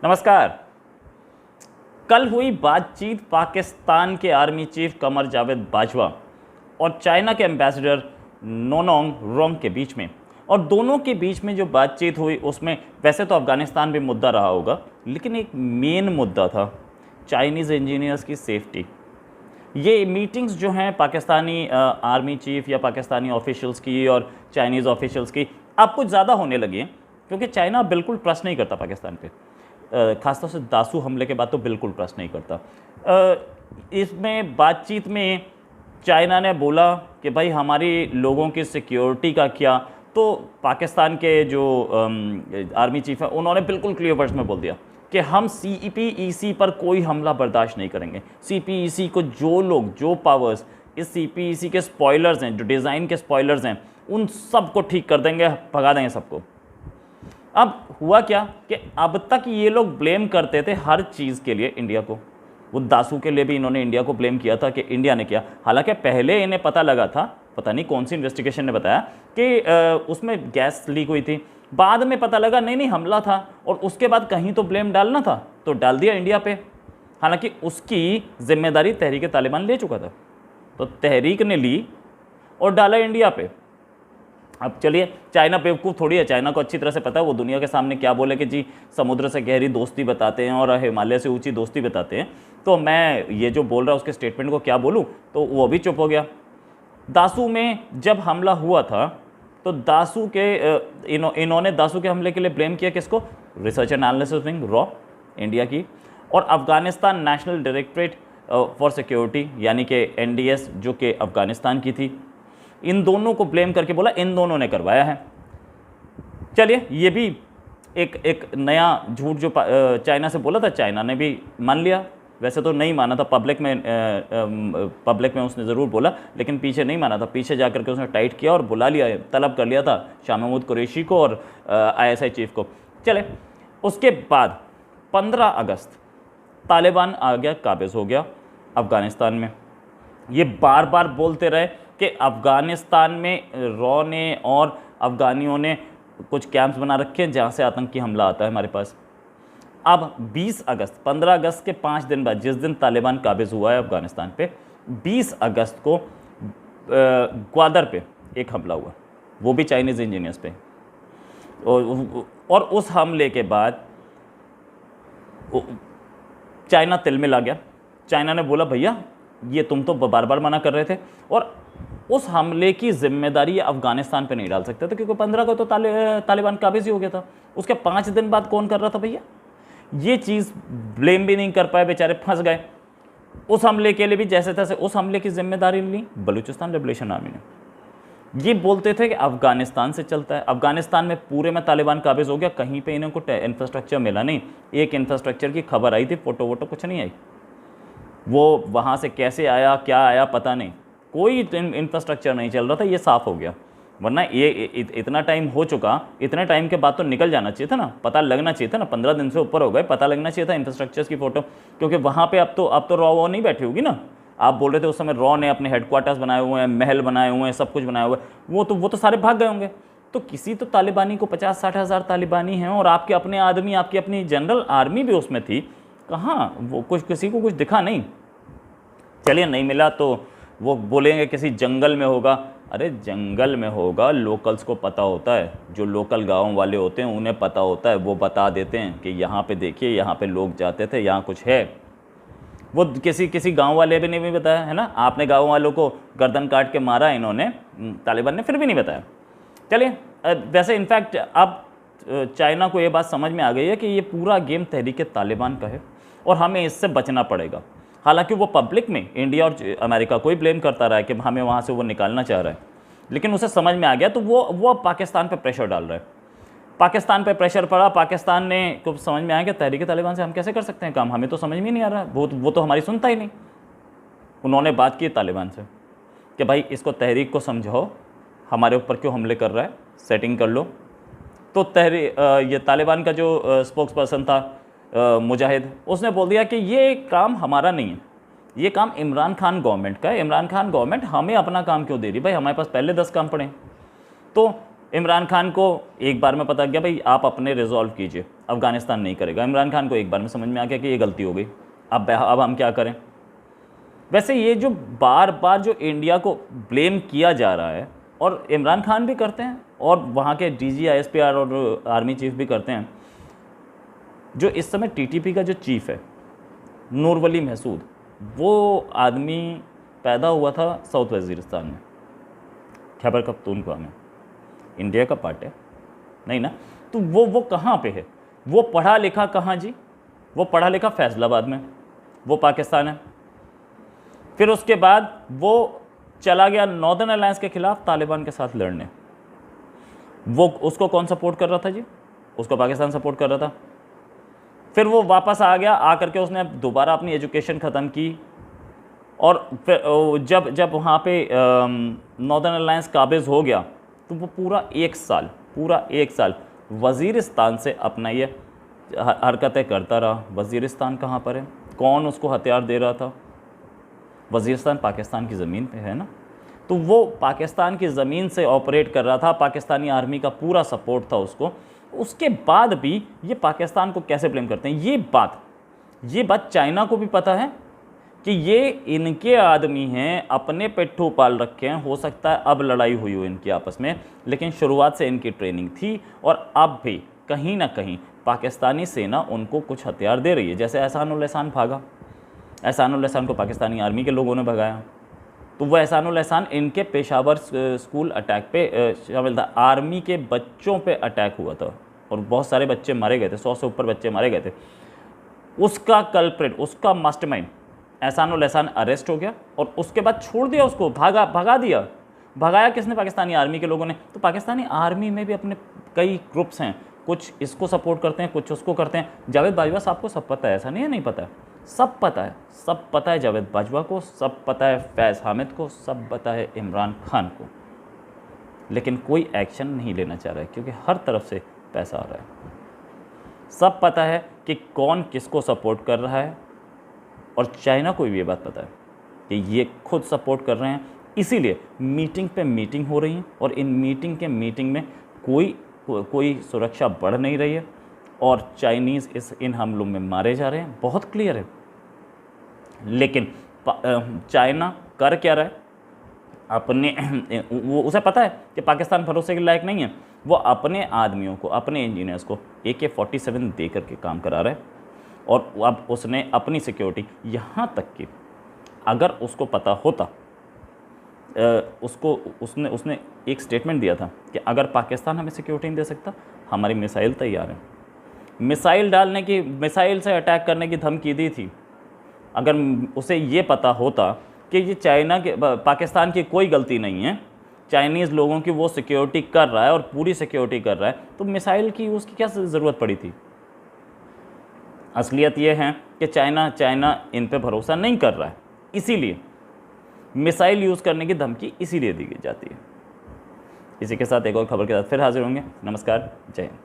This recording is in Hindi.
नमस्कार। कल हुई बातचीत पाकिस्तान के आर्मी चीफ कमर जावेद बाजवा और चाइना के एम्बेसडर नोनोंग रोंग के बीच में, और दोनों के बीच में जो बातचीत हुई उसमें वैसे तो अफ़गानिस्तान भी मुद्दा रहा होगा, लेकिन एक मेन मुद्दा था चाइनीज़ इंजीनियर्स की सेफ्टी। ये मीटिंग्स जो हैं पाकिस्तानी आर्मी चीफ या पाकिस्तानी ऑफिशियल्स की और चाइनीज़ ऑफिशियल्स की अब कुछ ज़्यादा होने लगी हैं, क्योंकि चाइना बिल्कुल ट्रस्ट नहीं करता पाकिस्तान पे। ख़ासतौर से दासू हमले के बाद तो बिल्कुल ट्रस्ट नहीं करता। इसमें बातचीत में चाइना ने बोला कि भाई हमारी लोगों की सिक्योरिटी का क्या, तो पाकिस्तान के जो आर्मी चीफ है उन्होंने बिल्कुल क्लियर वर्ड्स में बोल दिया कि हम CPEC पर कोई हमला बर्दाश्त नहीं करेंगे। CPEC को जो लोग, जो पावर्स इस CPEC के स्पॉयलर्स हैं, जो डिज़ाइन के स्पॉयलर्स हैं, उन सब को ठीक कर देंगे, भगा देंगे सबको। अब हुआ क्या कि अब तक ये लोग ब्लेम करते थे हर चीज़ के लिए इंडिया को। वो दासू के लिए भी इन्होंने इंडिया को ब्लेम किया था कि इंडिया ने किया, हालांकि पहले इन्हें पता लगा था, पता नहीं कौन सी इन्वेस्टिगेशन ने बताया कि उसमें गैस लीक हुई थी। बाद में पता लगा नहीं हमला था, और उसके बाद कहीं तो ब्लेम डालना था तो डाल दिया इंडिया पे। हालांकि उसकी जिम्मेदारी तहरीक तालिबान ले चुका था, तो तहरीक ने ली और डाला इंडिया पे। अब चलिए, चाइना बेवकूफ़ थोड़ी है, चाइना को अच्छी तरह से पता है वो दुनिया के सामने क्या बोले कि जी समुद्र से गहरी दोस्ती बताते हैं और हिमालय से ऊंची दोस्ती बताते हैं, तो मैं ये जो बोल रहा हूँ उसके स्टेटमेंट को क्या बोलूँ, तो वो भी चुप हो गया। दासू में जब हमला हुआ था तो दासू के इन्होंने दासू के हमले के लिए ब्लेम किया किसको? Research and analysis wing raw India की, और Afghanistan national directorate for security यानी कि NDS जो कि अफ़गानिस्तान की थी। इन दोनों को ब्लेम करके बोला इन दोनों ने करवाया है। चलिए, ये भी एक नया झूठ जो चाइना से बोला था, चाइना ने भी मान लिया। वैसे तो नहीं माना था, पब्लिक में उसने ज़रूर बोला, लेकिन पीछे नहीं माना था। पीछे जाकर के उसने टाइट किया और बुला लिया, तलब कर लिया था शाह महमूद कुरैशी को और ISI चीफ को। चले, उसके बाद 15 अगस्त तालिबान आ गया, काबिज़ हो गया अफ़गानिस्तान में। ये बार बार बोलते रहे कि अफ़गानिस्तान में रॉ ने और अफ़गानियों ने कुछ कैंप्स बना रखे हैं जहाँ से आतंकी हमला आता है हमारे पास। अब 20 अगस्त, 15 अगस्त के 5 दिन बाद, जिस दिन तालिबान काबिज़ हुआ है अफ़गानिस्तान पे, 20 अगस्त को ग्वादर पे एक हमला हुआ, वो भी चाइनीज़ इंजीनियर्स पे। और उस हमले के बाद चाइना तिल में आ गया। चाइना ने बोला भैया ये तुम तो बार बार मना कर रहे थे, और उस हमले की जिम्मेदारी अफ़गानिस्तान पे नहीं डाल सकते थे, क्योंकि 15 को तो तालिबान काबिज़ ही हो गया था। उसके 5 दिन बाद कौन कर रहा था भैया? ये चीज़ ब्लेम भी नहीं कर पाए, बेचारे फंस गए। उस हमले के लिए भी जैसे तैसे उस हमले की जिम्मेदारी ली बलूचिस्तान लिबरेशन आर्मी ने। ये बोलते थे कि अफ़गानिस्तान से चलता है, अफ़गानिस्तान में पूरे में तालिबान काबिज़ हो गया, कहीं पे इन्हें कुछ इंफ्रास्ट्रक्चर मिला नहीं। एक इंफ्रास्ट्रक्चर की खबर आई थी, फोटो वोटो कुछ नहीं आई। वो वहाँ से कैसे आया, क्या आया, पता नहीं, कोई इंफ्रास्ट्रक्चर नहीं चल रहा था। ये साफ़ हो गया, वरना ये इतना टाइम हो चुका, इतने टाइम के बाद तो निकल जाना चाहिए था ना, पता लगना चाहिए था ना। 15 दिन से ऊपर हो गए, पता लगना चाहिए था इंफ्रास्ट्रक्चर्स की फ़ोटो, क्योंकि वहाँ पे अब तो रॉ वो नहीं बैठी होगी ना। आप बोल रहे थे उस समय रॉ ने अपने हेडक्वार्टर्स बनाए हुए हैं, महल बनाए हुए हैं, सब कुछ बनाए हुए हैं, वो तो सारे भाग गए होंगे। तो किसी तो तालिबानी को 50-60 हज़ार तालिबानी हैं, और आपके अपने आदमी, आपकी अपनी जनरल आर्मी भी उसमें थी, कहाँ वो कुछ, किसी को कुछ दिखा नहीं। चलिए, नहीं मिला तो वो बोलेंगे किसी जंगल में होगा। अरे जंगल में होगा, लोकल्स को पता होता है, जो लोकल गाँव वाले होते हैं उन्हें पता होता है, वो बता देते हैं कि यहाँ पे देखिए, यहाँ पे लोग जाते थे, यहाँ कुछ है। वो किसी गांव वाले भी नहीं बताया है ना। आपने गांव वालों को गर्दन काट के मारा इन्होंने, तालिबान ने, फिर भी नहीं बताया। चलिए, वैसे इनफैक्ट अब चाइना को ये बात समझ में आ गई है कि ये पूरा गेम तहरीक तालिबान का है और हमें इससे बचना पड़ेगा। हालांकि वो पब्लिक में इंडिया और अमेरिका को ही ब्लेम करता रहा है कि हमें वहाँ से वो निकालना चाह रहा है, लेकिन उसे समझ में आ गया तो वो पाकिस्तान पे प्रेशर डाल रहा है। पाकिस्तान पे प्रेशर पड़ा, पाकिस्तान ने को समझ में आया कि तहरीक तालिबान से हम कैसे कर सकते हैं काम, हमें तो समझ में नहीं आ रहा, वो तो हमारी सुनता ही नहीं। उन्होंने बात की तालिबान से कि भाई इसको, तहरीक को समझाओ, हमारे ऊपर क्यों हमले कर रहा है, सेटिंग कर लो। तो ये तालिबान का जो स्पोक्स पर्सन था मुजाहिद, उसने बोल दिया कि ये काम हमारा नहीं है, ये काम इमरान खान गवर्नमेंट का है। इमरान खान गवर्नमेंट हमें अपना काम क्यों दे रही, भाई हमारे पास पहले 10 काम पड़े। तो इमरान खान को एक बार में पता गया भाई आप अपने रिजॉल्व कीजिए, अफगानिस्तान नहीं करेगा। इमरान खान को एक बार में समझ में आ गया कि ये गलती हो गई, अब हम क्या करें। वैसे ये जो बार बार जो इंडिया को ब्लेम किया जा रहा है, और इमरान खान भी करते हैं और वहाँ के DG ISPR और आर्मी चीफ भी करते हैं। जो इस समय TTP का जो चीफ है नूरवली महसूद, वो आदमी पैदा हुआ था साउथ वजीरिस्तान में, खैबर पख्तूनख्वा में, इंडिया का पार्ट है नहीं ना। तो वो कहाँ पे है, वो पढ़ा लिखा कहाँ जी, वो पढ़ा लिखा फैसलाबाद में, वो पाकिस्तान है। फिर उसके बाद वो चला गया नॉर्दर्न अलायंस के खिलाफ तालिबान के साथ लड़ने। वो उसको कौन सपोर्ट कर रहा था जी, उसको पाकिस्तान सपोर्ट कर रहा था। फिर वो वापस आ गया, आकर के उसने दोबारा अपनी एजुकेशन ख़त्म की, और फिर जब वहाँ पे नॉर्दर्न अलायंस काबिज़ हो गया तो वो पूरा एक साल वज़ीरिस्तान से अपना ये हरकतें करता रहा। वज़ीरिस्तान कहाँ पर है, कौन उसको हथियार दे रहा था, वज़ीरिस्तान पाकिस्तान की ज़मीन पे है ना। तो वो पाकिस्तान की ज़मीन से ऑपरेट कर रहा था, पाकिस्तानी आर्मी का पूरा सपोर्ट था उसको। उसके बाद भी ये पाकिस्तान को कैसे ब्लेम करते हैं, ये बात चाइना को भी पता है कि ये इनके आदमी हैं, अपने पिट्ठू पाल रखे हैं। हो सकता है अब लड़ाई हुई हो इनकी आपस में, लेकिन शुरुआत से इनकी ट्रेनिंग थी, और अब भी कहीं ना कहीं पाकिस्तानी सेना उनको कुछ हथियार दे रही है। जैसे एहसानुल एहसान भागा, एहसानुल एहसान को पाकिस्तानी आर्मी के लोगों ने भगाया, तो वह एहसानुल एहसान इनके पेशावर स्कूल अटैक पे शामिल था। आर्मी के बच्चों पे अटैक हुआ था और बहुत सारे बच्चे मारे गए थे, 100 से ऊपर बच्चे मारे गए थे। उसका कल्प्रिट, उसका मास्टरमाइंड एहसानुल एहसान अरेस्ट हो गया, और उसके बाद छोड़ दिया उसको, भगा दिया। भगाया किसने, पाकिस्तानी आर्मी के लोगों ने। तो पाकिस्तानी आर्मी में भी अपने कई ग्रुप्स हैं, कुछ इसको सपोर्ट करते हैं, कुछ उसको करते हैं। जावेद बाजवा साहब को सब पता है, ऐसा नहीं है नहीं पता है, सब पता है जावेद बाजवा को, सब पता है फैज़ हामिद को, सब पता है इमरान खान को, लेकिन कोई एक्शन नहीं लेना चाह रहा है क्योंकि हर तरफ से पैसा आ रहा है। सब पता है कि कौन किसको सपोर्ट कर रहा है, और चाइना को भी ये बात पता है कि ये खुद सपोर्ट कर रहे हैं। इसीलिए मीटिंग पे मीटिंग हो रही है, और इन मीटिंग में कोई सुरक्षा बढ़ नहीं रही है, और चाइनीज़ इन हमलों में मारे जा रहे हैं, बहुत क्लियर है। लेकिन चाइना कर क्या रहा है, वो उसे पता है कि पाकिस्तान भरोसे के लायक नहीं है। वो अपने आदमियों को, अपने इंजीनियर्स को AK-47 दे करके काम करा रहा है, और अब उसने अपनी सिक्योरिटी, यहाँ तक कि अगर उसको पता होता, उसने एक स्टेटमेंट दिया था कि अगर पाकिस्तान हमें सिक्योरिटी नहीं दे सकता, हमारी मिसाइल तैयार है। मिसाइल से अटैक करने की धमकी दी थी। अगर उसे ये पता होता कि ये पाकिस्तान की कोई गलती नहीं है, चाइनीज़ लोगों की वो सिक्योरिटी कर रहा है और पूरी सिक्योरिटी कर रहा है, तो मिसाइल की उसकी क्या ज़रूरत पड़ी थी। असलियत ये है कि चाइना इन पे भरोसा नहीं कर रहा है, इसीलिए मिसाइल यूज़ करने की धमकी इसीलिए दी जाती है। इसी के साथ एक और खबर के साथ फिर हाजिर होंगे। नमस्कार, जय हिंद।